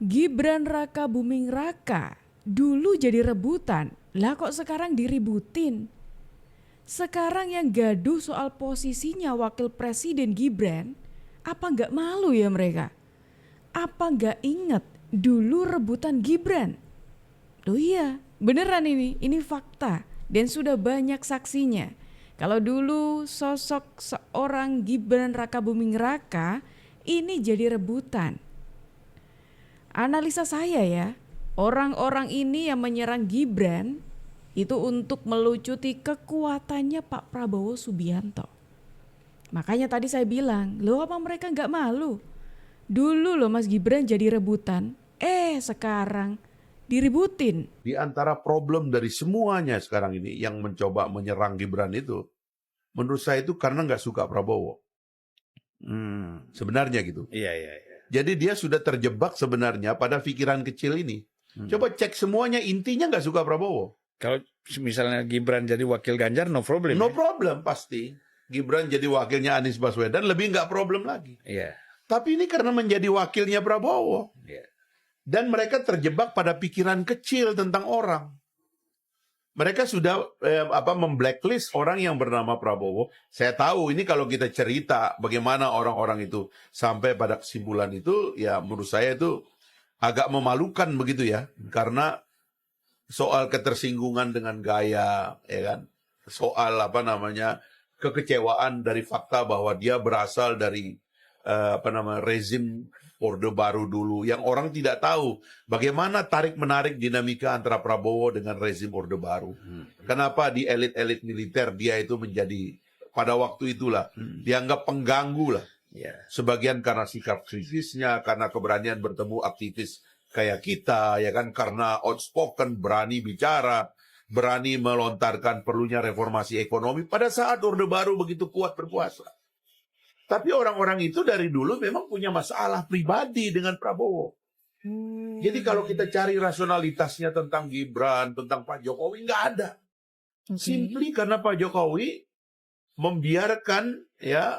Gibran Raka Buming Raka dulu jadi rebutan, lah kok sekarang diributin? Sekarang yang gaduh soal posisinya wakil presiden Gibran, apa nggak malu ya mereka? Apa nggak inget dulu rebutan Gibran? Loh iya, beneran ini fakta dan sudah banyak saksinya. Kalau dulu sosok seorang Gibran Raka Buming Raka ini jadi rebutan. Analisa saya ya, orang-orang ini yang menyerang Gibran itu untuk melucuti kekuatannya Pak Prabowo Subianto. Makanya tadi saya bilang, loh apa mereka nggak malu? Dulu loh Mas Gibran jadi rebutan, sekarang diributin. Di antara problem dari semuanya sekarang ini yang mencoba menyerang Gibran itu, menurut saya itu karena nggak suka Prabowo. Sebenarnya gitu. Iya. Jadi dia sudah terjebak sebenarnya pada pikiran kecil ini. Coba cek semuanya, intinya nggak suka Prabowo. Kalau misalnya Gibran jadi wakil Ganjar, no problem. No problem pasti. Gibran jadi wakilnya Anies Baswedan lebih nggak problem lagi. Iya. Tapi ini karena menjadi wakilnya Prabowo. Iya. Dan mereka terjebak pada pikiran kecil tentang orang. Mereka sudah memblacklist orang yang bernama Prabowo. Saya tahu ini kalau kita cerita bagaimana orang-orang itu sampai pada kesimpulan itu, ya menurut saya itu agak memalukan begitu ya. Karena soal ketersinggungan dengan gaya, ya kan? Soal kekecewaan dari fakta bahwa dia berasal dari rezim Orde Baru dulu, yang orang tidak tahu bagaimana tarik-menarik dinamika antara Prabowo dengan rezim Orde Baru. Kenapa di elit-elit militer dia itu menjadi, pada waktu itulah, dianggap pengganggu lah. Yeah. Sebagian karena sikap kritisnya, karena keberanian bertemu aktivis kayak kita, ya kan, karena outspoken, berani bicara, berani melontarkan perlunya reformasi ekonomi pada saat Orde Baru begitu kuat berkuasa. Tapi orang-orang itu dari dulu memang punya masalah pribadi dengan Prabowo. Jadi kalau kita cari rasionalitasnya tentang Gibran, tentang Pak Jokowi, nggak ada. Simply karena Pak Jokowi membiarkan, ya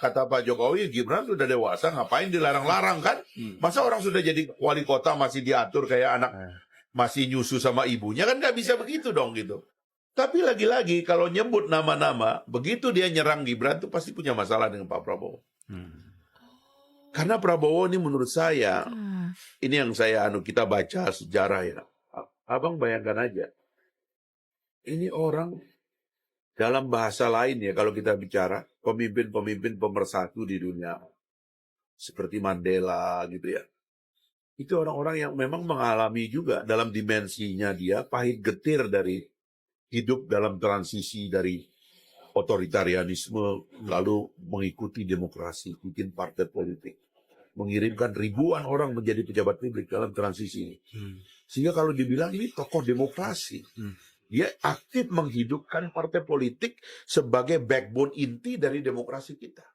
kata Pak Jokowi, Gibran sudah dewasa, ngapain dilarang-larang kan? Masa orang sudah jadi wali kota masih diatur kayak anak masih nyusu sama ibunya, kan nggak bisa begitu dong gitu. Tapi lagi-lagi kalau nyebut nama-nama, begitu dia nyerang Gibran itu pasti punya masalah dengan Pak Prabowo. Karena Prabowo ini menurut saya, ini yang kita baca sejarah ya. Abang bayangkan aja. Ini orang dalam bahasa lain ya, kalau kita bicara pemimpin-pemimpin pemersatu di dunia. Seperti Mandela gitu ya. Itu orang-orang yang memang mengalami juga dalam dimensinya dia pahit getir dari hidup dalam transisi dari otoritarianisme lalu mengikuti demokrasi, bikin partai politik, mengirimkan ribuan orang menjadi pejabat publik dalam transisi ini. Sehingga kalau dibilang ini tokoh demokrasi, dia aktif menghidupkan partai politik sebagai backbone inti dari demokrasi kita.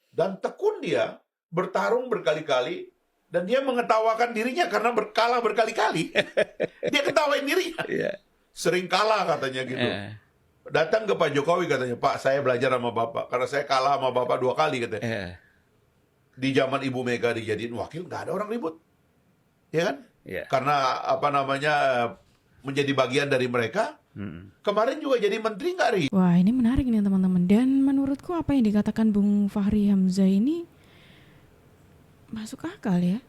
Dan tekun dia bertarung berkali-kali dan dia mengetawakan dirinya karena kalah berkali-kali. Dia ketawain dirinya. Sering kalah katanya gitu. Datang ke Pak Jokowi katanya, Pak saya belajar sama Bapak. Karena saya kalah sama Bapak 2 kali katanya. Di zaman Ibu Mega dijadiin wakil, gak ada orang ribut. Ya kan? Karena menjadi bagian dari mereka. Kemarin juga jadi menteri gak ribut. Wah ini menarik nih teman-teman. Dan menurutku apa yang dikatakan Bung Fahri Hamzah ini masuk akal ya.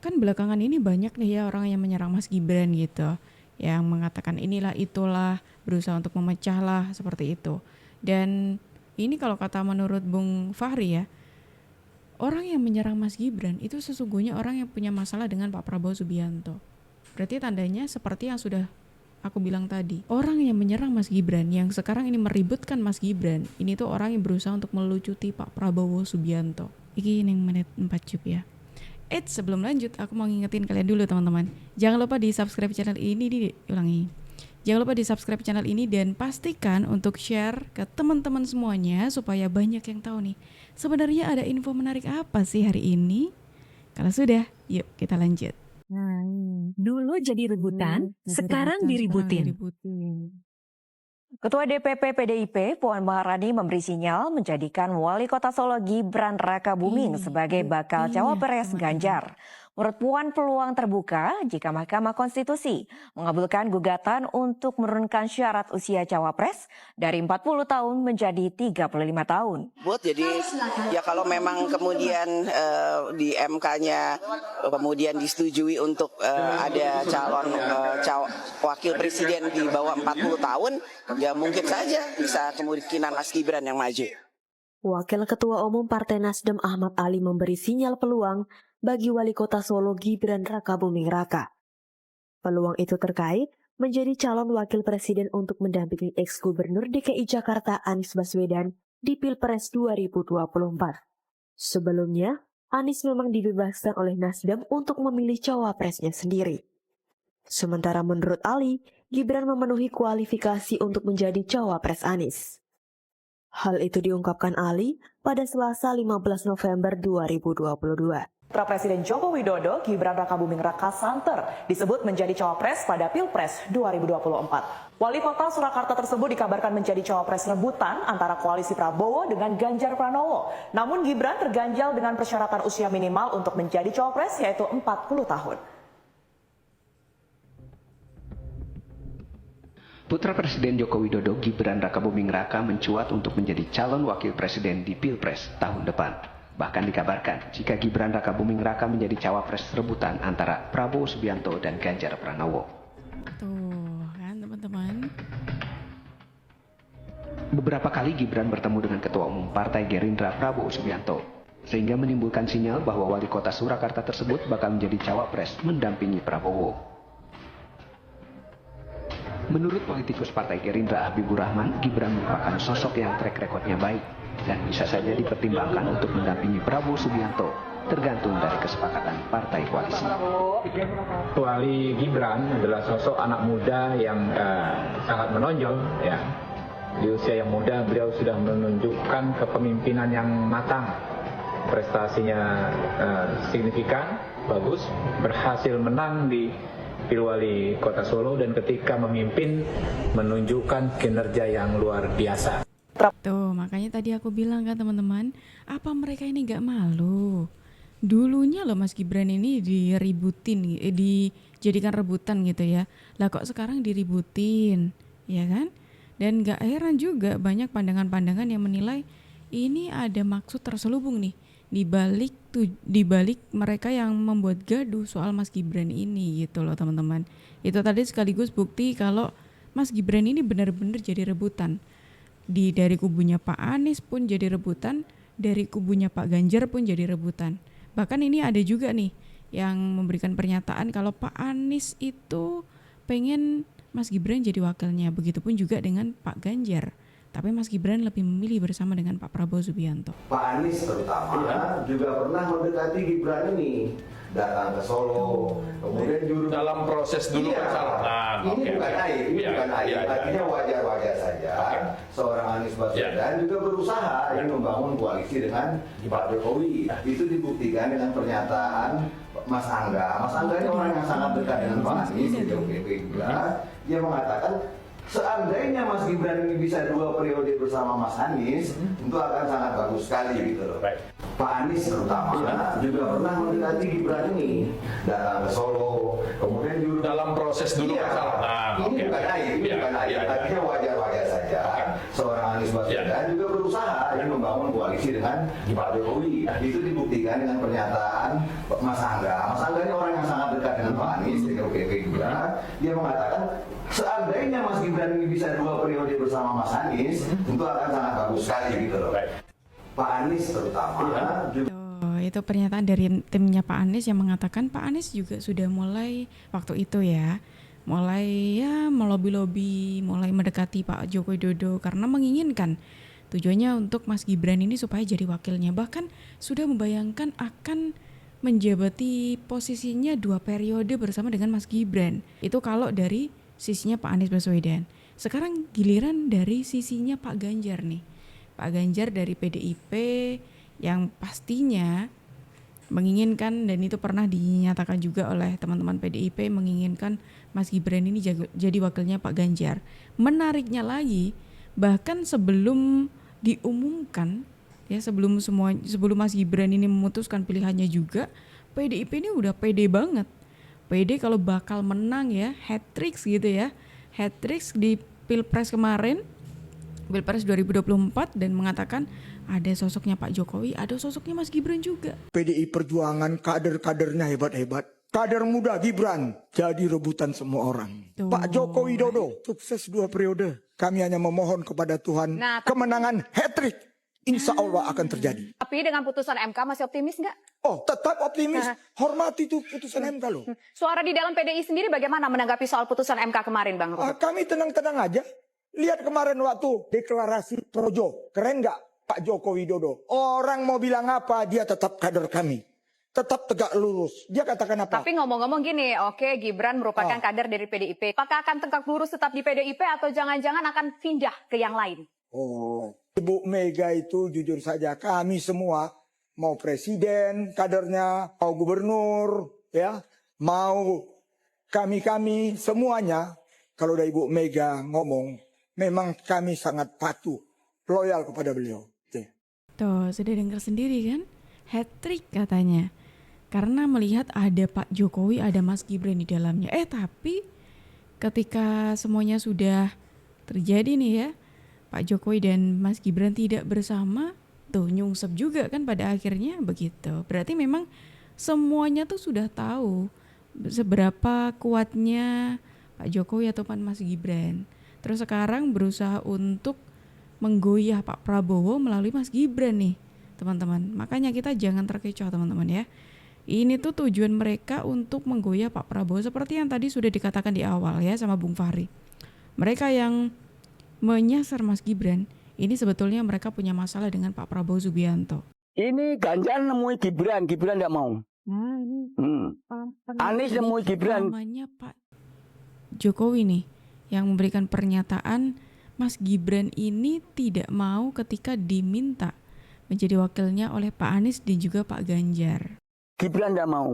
Kan belakangan ini banyak nih ya orang yang menyerang Mas Gibran gitu, yang mengatakan inilah itulah, berusaha untuk memecah lah seperti itu. Dan ini kalau kata menurut Bung Fahri ya, orang yang menyerang Mas Gibran itu sesungguhnya orang yang punya masalah dengan Pak Prabowo Subianto. Berarti tandanya seperti yang sudah aku bilang tadi, orang yang menyerang Mas Gibran, yang sekarang ini meributkan Mas Gibran, ini tuh orang yang berusaha untuk melucuti Pak Prabowo Subianto. Ini yang menit 4 cup ya. Sebelum lanjut, aku mau ngingetin kalian dulu teman-teman. Jangan lupa di subscribe channel ini, Jangan lupa di subscribe channel ini dan pastikan untuk share ke teman-teman semuanya supaya banyak yang tahu nih. Sebenarnya ada info menarik apa sih hari ini? Kalau sudah, yuk kita lanjut. Dulu jadi rebutan, sekarang diributin. Ketua DPP PDIP Puan Maharani memberi sinyal menjadikan Wali Kota Solo Gibran Raka Buming sebagai bakal cawapres Ganjar. Menurut Puan, peluang terbuka jika Mahkamah Konstitusi mengabulkan gugatan untuk menurunkan syarat usia cawapres dari 40 tahun menjadi 35 tahun. Jadi ya kalau memang kemudian di MK-nya kemudian disetujui untuk ada calon wakil presiden di bawah 40 tahun, ya mungkin saja bisa kemungkinan Mas Gibran yang maju. Wakil Ketua Umum Partai Nasdem Ahmad Ali memberi sinyal peluang bagi Wali Kota Solo Gibran Rakabuming Raka. Peluang itu terkait menjadi calon wakil presiden untuk mendampingi ex-gubernur DKI Jakarta Anies Baswedan di Pilpres 2024. Sebelumnya, Anies memang dibebaskan oleh Nasdem untuk memilih cawapresnya sendiri. Sementara menurut Ali, Gibran memenuhi kualifikasi untuk menjadi cawapres Anies. Hal itu diungkapkan Ali pada Selasa 15 November 2022. Putra Presiden Joko Widodo, Gibran Rakabuming Raka santer disebut menjadi cawapres pada Pilpres 2024. Wali Kota Surakarta tersebut dikabarkan menjadi cawapres rebutan antara koalisi Prabowo dengan Ganjar Pranowo. Namun Gibran terganjal dengan persyaratan usia minimal untuk menjadi cawapres yaitu 40 tahun. Putra Presiden Joko Widodo Gibran Rakabuming Raka mencuat untuk menjadi calon wakil presiden di Pilpres tahun depan. Bahkan dikabarkan jika Gibran Rakabuming Raka menjadi cawapres rebutan antara Prabowo Subianto dan Ganjar Pranowo. Tuh kan teman-teman. Beberapa kali Gibran bertemu dengan Ketua Umum Partai Gerindra Prabowo Subianto, sehingga menimbulkan sinyal bahwa wali kota Surakarta tersebut bakal menjadi cawapres mendampingi Prabowo. Menurut politikus Partai Gerindra Habibur Rahman, Gibran merupakan sosok yang track recordnya baik dan bisa saja dipertimbangkan untuk mendampingi Prabowo Subianto, tergantung dari kesepakatan partai koalisi. Wali Gibran adalah sosok anak muda yang sangat menonjol, ya. Di usia yang muda beliau sudah menunjukkan kepemimpinan yang matang, prestasinya signifikan, bagus, berhasil menang di Pilwali Kota Solo dan ketika memimpin menunjukkan kinerja yang luar biasa. Tuh, makanya tadi aku bilang kan teman-teman, apa mereka ini gak malu? Dulunya loh Mas Gibran ini diributin, dijadikan rebutan gitu ya. Lah kok sekarang diributin, ya kan? Dan gak heran juga banyak pandangan-pandangan yang menilai ini ada maksud terselubung nih di balik mereka yang membuat gaduh soal Mas Gibran ini gitu loh teman-teman. Itu tadi sekaligus bukti kalau Mas Gibran ini benar-benar jadi rebutan. Dari kubunya Pak Anies pun jadi rebutan, dari kubunya Pak Ganjar pun jadi rebutan. Bahkan ini ada juga nih yang memberikan pernyataan kalau Pak Anies itu pengen Mas Gibran jadi wakilnya, begitupun juga dengan Pak Ganjar. Tapi Mas Gibran lebih memilih bersama dengan Pak Prabowo Subianto. Pak Anies terutama juga pernah mendekati Gibran ini, datang ke Solo, kemudian juru Dalam proses dulu kan salah. Ini bukan aib, ini bukan aib. Artinya wajar-wajar saja. Seorang Anies Baswedan juga berusaha membangun koalisi dengan Pak Jokowi. Itu dibuktikan dengan pernyataan Mas Angga. Mas Angga ini orang yang sangat dekat dengan Pak Anies, dia mengatakan seandainya Mas Gibran ini bisa 2 periode bersama Mas Anies, itu akan sangat bagus sekali gitu loh. Pak Anies terutama juga pernah mendekati Gibran ini, datang ke Solo, kemudian juru Dalam proses dulu kan salah. ini bukan aib, ini bukan aib. Artinya wajar-wajar saja. Seorang Anies Baswedan juga berusaha membangun koalisi dengan Pak Jokowi. Itu dibuktikan dengan pernyataan Mas Angga. Mas Angga ini orang yang sangat dekat dengan Pak Anies, dia mengatakan seandainya Mas Gibran ini bisa 2 periode bersama Mas Anies, tentu akan sangat bagus sekali gitu loh. Pak Anies terutama juga. Itu pernyataan dari timnya Pak Anies yang mengatakan Pak Anies juga sudah mulai waktu itu ya, mulai melobi-lobi, mulai mendekati Pak Joko Widodo karena menginginkan tujuannya untuk Mas Gibran ini supaya jadi wakilnya. Bahkan sudah membayangkan akan menjabati posisinya 2 periode bersama dengan Mas Gibran. Itu kalau dari sisinya Pak Anies Baswedan. Sekarang giliran dari sisinya Pak Ganjar nih. Pak Ganjar dari PDIP yang pastinya menginginkan, dan itu pernah dinyatakan juga oleh teman-teman PDIP, menginginkan Mas Gibran ini jadi wakilnya Pak Ganjar. Menariknya lagi, bahkan sebelum diumumkan ya, sebelum Mas Gibran ini memutuskan pilihannya juga, PDIP ini udah pede banget. Pede kalau bakal menang ya, hat-trick gitu ya. Hat-trick di Pilpres kemarin, Pilpres 2024, dan mengatakan ada sosoknya Pak Jokowi, ada sosoknya Mas Gibran juga. PDI Perjuangan kader-kadernya hebat-hebat. Kader muda Gibran jadi rebutan semua orang. Tuh. Pak Joko Widodo sukses 2 periode. Kami hanya memohon kepada Tuhan kemenangan hat-trick. Insya Allah akan terjadi. Tapi dengan putusan MK masih optimis nggak? Oh, tetap optimis. Hormati itu putusan MK loh. Suara di dalam PDI sendiri bagaimana menanggapi soal putusan MK kemarin, Bang Ruhut? Kami tenang-tenang aja. Lihat kemarin waktu deklarasi Projo. Keren nggak Pak Joko Widodo? Orang mau bilang apa, dia tetap kader kami. Tetap tegak lurus. Dia katakan apa? Tapi ngomong-ngomong gini, oke, Gibran merupakan kader dari PDIP. Apakah akan tegak lurus tetap di PDIP atau jangan-jangan akan pindah ke yang lain? Oh, Ibu Mega itu jujur saja, kami semua mau presiden kadernya, mau gubernur, ya, mau kami semuanya. Kalau dari Ibu Mega ngomong, memang kami sangat patuh, loyal kepada beliau. Tuh, sudah dengar sendiri kan? Hat-trick katanya. Karena melihat ada Pak Jokowi, ada Mas Gibran di dalamnya. Tapi ketika semuanya sudah terjadi nih ya, Pak Jokowi dan Mas Gibran tidak bersama, tuh nyungsep juga kan pada akhirnya begitu. Berarti memang semuanya tuh sudah tahu seberapa kuatnya Pak Jokowi ataupun Mas Gibran. Terus sekarang berusaha untuk menggoyah Pak Prabowo melalui Mas Gibran nih, teman-teman. Makanya kita jangan terkecoh, teman-teman ya. Ini tuh tujuan mereka untuk menggoyah Pak Prabowo seperti yang tadi sudah dikatakan di awal ya sama Bung Fahri. Mereka yang menyasar Mas Gibran, ini sebetulnya mereka punya masalah dengan Pak Prabowo Subianto. Ini Ganjar nemui Gibran tidak mau. Anies nemui Gibran. Namanya Pak Jokowi nih yang memberikan pernyataan Mas Gibran ini tidak mau ketika diminta menjadi wakilnya oleh Pak Anies dan juga Pak Ganjar. Gibran tidak mau.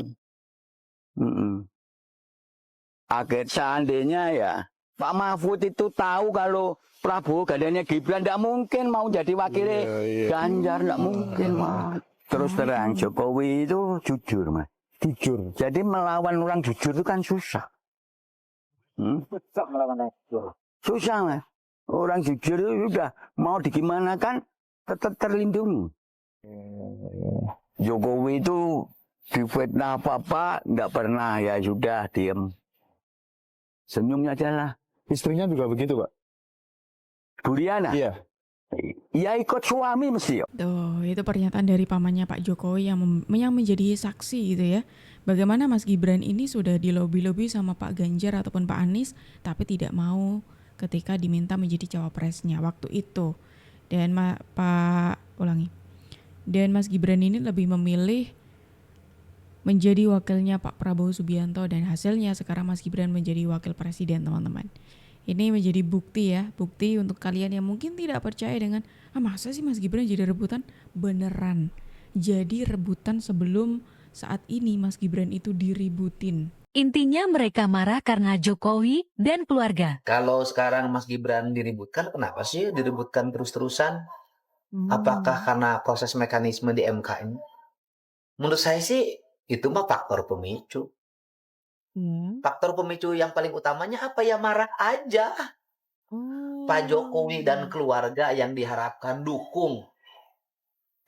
Akhir seandainya ya Pak Mahfud itu tahu kalau Prabowo gandanya Gibran tidak mungkin mau jadi wakilnya Ganjar, tidak mungkin Mas. Terus terang Jokowi itu jujur Mas. Jujur. Jadi melawan orang jujur itu kan susah. Susah Mas. Orang jujur itu sudah mau digimanakan tetap terlindungi. Jokowi itu difitnah apa-apa nggak pernah, ya sudah diem. Senyumnya aja lah. Istrinya juga begitu, Pak? Buliana? Iya. Ya ikut suami mesti. Tuh, itu pernyataan dari pamannya Pak Jokowi yang menjadi saksi gitu ya. Bagaimana Mas Gibran ini sudah dilobi-lobi sama Pak Ganjar ataupun Pak Anies, tapi tidak mau ketika diminta menjadi cawapresnya waktu itu. Dan Dan Mas Gibran ini lebih memilih menjadi wakilnya Pak Prabowo Subianto, dan hasilnya sekarang Mas Gibran menjadi wakil presiden, teman-teman. Ini menjadi bukti ya, bukti untuk kalian yang mungkin tidak percaya dengan masa sih Mas Gibran jadi rebutan? Beneran. Jadi rebutan sebelum saat ini Mas Gibran itu diributin. Intinya mereka marah karena Jokowi dan keluarga. Kalau sekarang Mas Gibran diributkan, kenapa sih diributkan terus-terusan? Apakah karena proses mekanisme di MK ini? Menurut saya sih itu mah faktor pemicu. Faktor pemicu yang paling utamanya apa ya? Marah aja. Pak Jokowi dan keluarga yang diharapkan dukung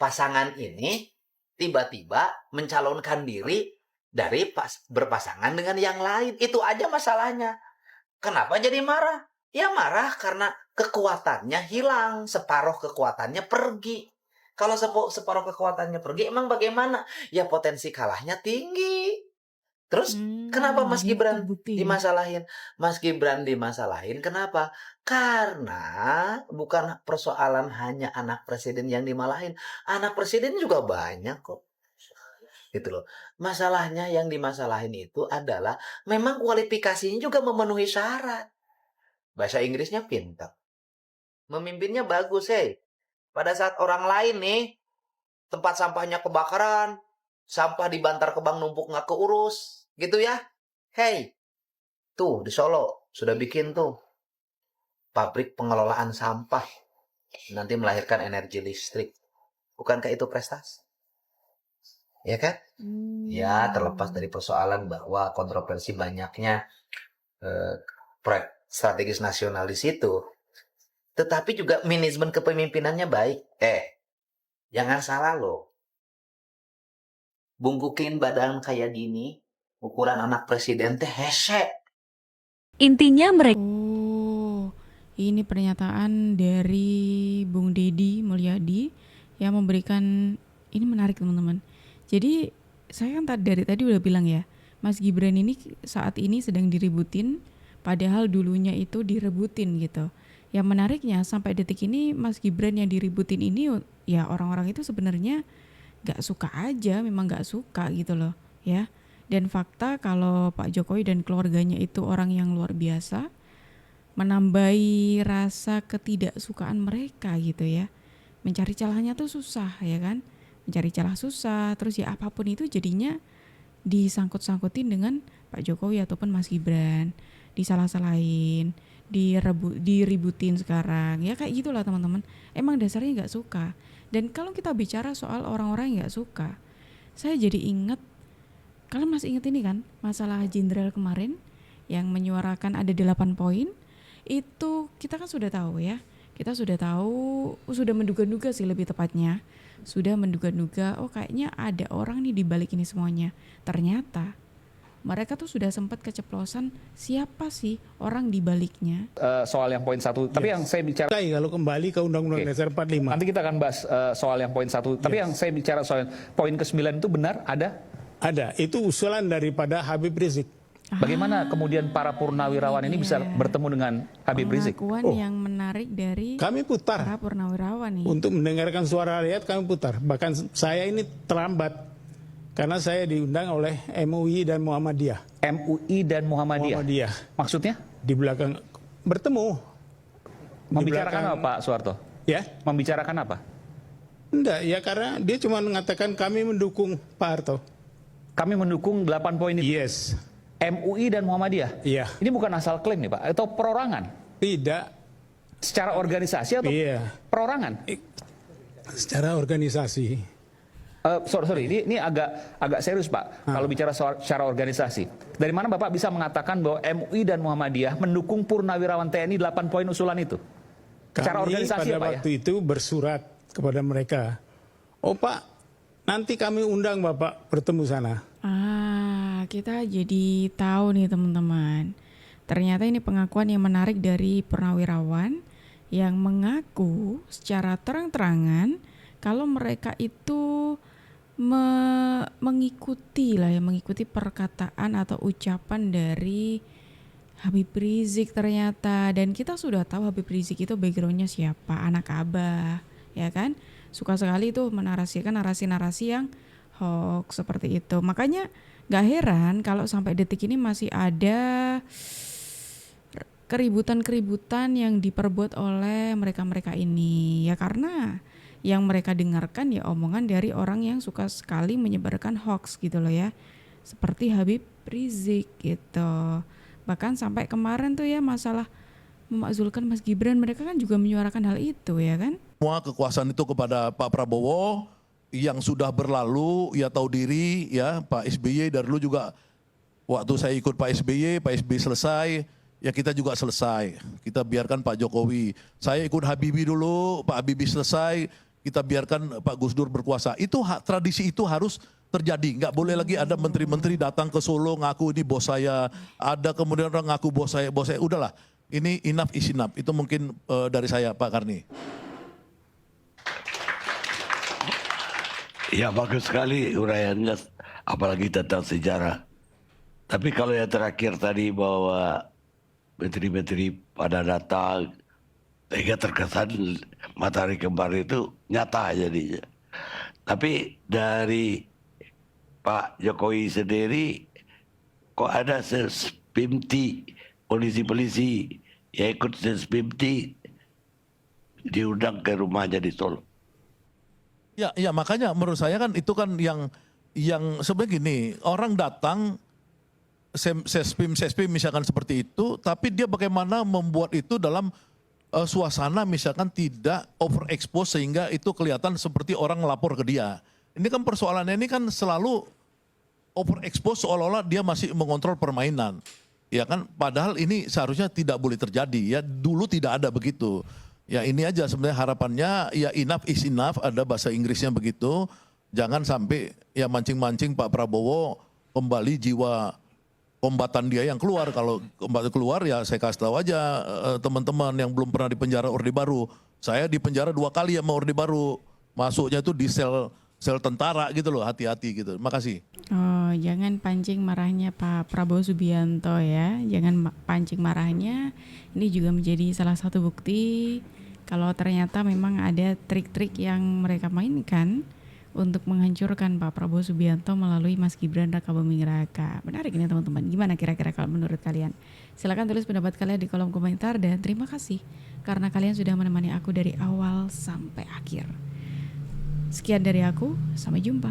pasangan ini tiba-tiba mencalonkan diri dari berpasangan dengan yang lain. Itu aja masalahnya. Kenapa jadi marah? Ya marah karena kekuatannya hilang, separuh kekuatannya pergi. Kalau separuh kekuatannya pergi, emang bagaimana? Ya potensi kalahnya tinggi. Terus kenapa Mas Gibran dimasalahin? Mas Gibran dimasalahin kenapa? Karena bukan persoalan hanya anak presiden yang dimalahin. Anak presiden juga banyak kok. Gitu loh. Masalahnya yang dimasalahin itu adalah memang kualifikasinya juga memenuhi syarat. Bahasa Inggrisnya pintar. Memimpinnya bagus, Pada saat orang lain nih, tempat sampahnya kebakaran, sampah di Bantar Kebang numpuk nggak keurus, gitu ya. Tuh di Solo sudah bikin tuh pabrik pengelolaan sampah, nanti melahirkan energi listrik. Bukankah itu prestasi? ya kan? Ya, terlepas dari persoalan bahwa kontroversi banyaknya proyek strategis nasional di situ, tetapi juga manajemen kepemimpinannya baik. Jangan salah loh. Bungkukin badan kayak gini, ukuran anak presiden teh hese. Intinya mereka Ini pernyataan dari Bung Deddy Mulyadi yang memberikan, ini menarik teman-teman. Jadi saya kan dari tadi udah bilang ya, Mas Gibran ini saat ini sedang diributin, padahal dulunya itu direbutin gitu. Yang menariknya sampai detik ini Mas Gibran yang diributin ini ya orang-orang itu sebenarnya gak suka aja, memang gak suka gitu loh ya. Dan fakta kalau Pak Jokowi dan keluarganya itu orang yang luar biasa, menambahi rasa ketidaksukaan mereka gitu ya. Mencari celahnya tuh susah ya kan. Mencari celah susah, terus ya apapun itu jadinya disangkut-sangkutin dengan Pak Jokowi ataupun Mas Gibran. Disalah-salahin, diributin sekarang. Ya kayak gitulah teman-teman. Emang dasarnya gak suka. Dan kalau kita bicara soal orang-orang yang gak suka, saya jadi ingat, kalian masih ingat ini kan, masalah jenderal kemarin yang menyuarakan ada 8 poin. Itu kita kan sudah tahu ya, kita sudah tahu, sudah menduga-duga sih lebih tepatnya, sudah menduga-duga, oh kayaknya ada orang nih di balik ini semuanya. Ternyata mereka tuh sudah sempat keceplosan siapa sih orang di baliknya. Soal yang poin 1, tapi yang saya bicara kalau kembali ke Undang-Undang Dasar 45. Nanti kita akan bahas soal yang poin 1, tapi yang saya bicara soal poin ke-9 itu benar ada? Ada, itu usulan daripada Habib Rizik. Bagaimana kemudian para purnawirawan ini bisa bertemu dengan Habib Rizik? Pengakuan yang menarik dari kami putar para purnawirawan nih. Untuk mendengarkan suara rakyat kami putar. Bahkan saya ini terlambat karena saya diundang oleh MUI dan Muhammadiyah. MUI dan Muhammadiyah. Maksudnya? Di belakang bertemu. Membicarakan apa Pak Soeharto? Ya? Membicarakan apa? Enggak, ya karena dia cuma mengatakan kami mendukung Pak Harto. Kami mendukung 8 poin itu? Yes. MUI dan Muhammadiyah? Iya. Ini bukan asal klaim nih Pak, atau perorangan? Tidak. Secara organisasi atau perorangan? Secara organisasi. Sorry, ini agak serius Pak, kalau bicara soal secara organisasi. Dari mana Bapak bisa mengatakan bahwa MUI dan Muhammadiyah mendukung purnawirawan TNI 8 poin usulan itu? Secara organisasi pada Pak waktu itu bersurat kepada mereka, oh Pak, nanti kami undang Bapak bertemu sana. Kita jadi tahu nih teman-teman. Ternyata ini pengakuan yang menarik dari purnawirawan yang mengaku secara terang-terangan kalau mereka itu mengikuti perkataan atau ucapan dari Habib Rizik ternyata. Dan kita sudah tahu Habib Rizik itu backgroundnya siapa, anak Abah, ya kan? Suka sekali tuh menarasikan narasi-narasi yang hoax seperti itu. Makanya gak heran kalau sampai detik ini masih ada keributan-keributan yang diperbuat oleh mereka-mereka ini. Ya karena yang mereka dengarkan ya omongan dari orang yang suka sekali menyebarkan hoax gitu loh ya. Seperti Habib Rizik gitu. Bahkan sampai kemarin tuh ya masalah memakzulkan Mas Gibran, mereka kan juga menyuarakan hal itu ya kan. Semua kekuasaan itu kepada Pak Prabowo. Yang sudah berlalu, ya tahu diri, ya Pak SBY dari dulu juga waktu saya ikut Pak SBY selesai, ya kita juga selesai. Kita biarkan Pak Jokowi. Saya ikut Habibie dulu, Pak Habibie selesai, kita biarkan Pak Gus Dur berkuasa. Itu tradisi itu harus terjadi. Nggak boleh lagi ada menteri-menteri datang ke Solo ngaku ini bos saya, ada kemudian orang ngaku bos saya. Udahlah, ini enough is enough. Itu mungkin dari saya Pak Karni. Ya bagus sekali uraiannya, apalagi tentang sejarah. Tapi kalau yang terakhir tadi bahwa menteri-menteri pada datang, sehingga terkesan matahari kembar itu nyata jadinya. Tapi dari Pak Jokowi sendiri, kok ada sespimti polisi-polisi yang ikut sespimti diundang ke rumahnya di Solo. Ya makanya menurut saya kan itu kan yang sebenarnya gini, orang datang sespim misalkan seperti itu, tapi dia bagaimana membuat itu dalam suasana misalkan tidak overexpose sehingga itu kelihatan seperti orang lapor ke dia. Ini kan persoalannya ini kan selalu overexpose seolah-olah dia masih mengontrol permainan. Ya kan, padahal ini seharusnya tidak boleh terjadi. Ya dulu tidak ada begitu. Ya ini aja sebenarnya harapannya, ya enough is enough, ada bahasa Inggrisnya begitu. Jangan sampai ya mancing-mancing Pak Prabowo kembali jiwa kombatan dia yang keluar. Kalau kembali keluar ya saya kasih tahu aja teman-teman yang belum pernah di penjara Orde Baru. Saya di penjara 2 kali sama Orde Baru. Masuknya tuh di sel tentara gitu loh, hati-hati gitu. Makasih. Oh, jangan pancing marahnya Pak Prabowo Subianto ya. Jangan pancing marahnya. Ini juga menjadi salah satu bukti kalau ternyata memang ada trik-trik yang mereka mainkan untuk menghancurkan Pak Prabowo Subianto melalui Mas Gibran Rakabuming Raka. Menarik ini teman-teman. Gimana kira-kira kalau menurut kalian? Silakan tulis pendapat kalian di kolom komentar dan terima kasih karena kalian sudah menemani aku dari awal sampai akhir. Sekian dari aku, sampai jumpa.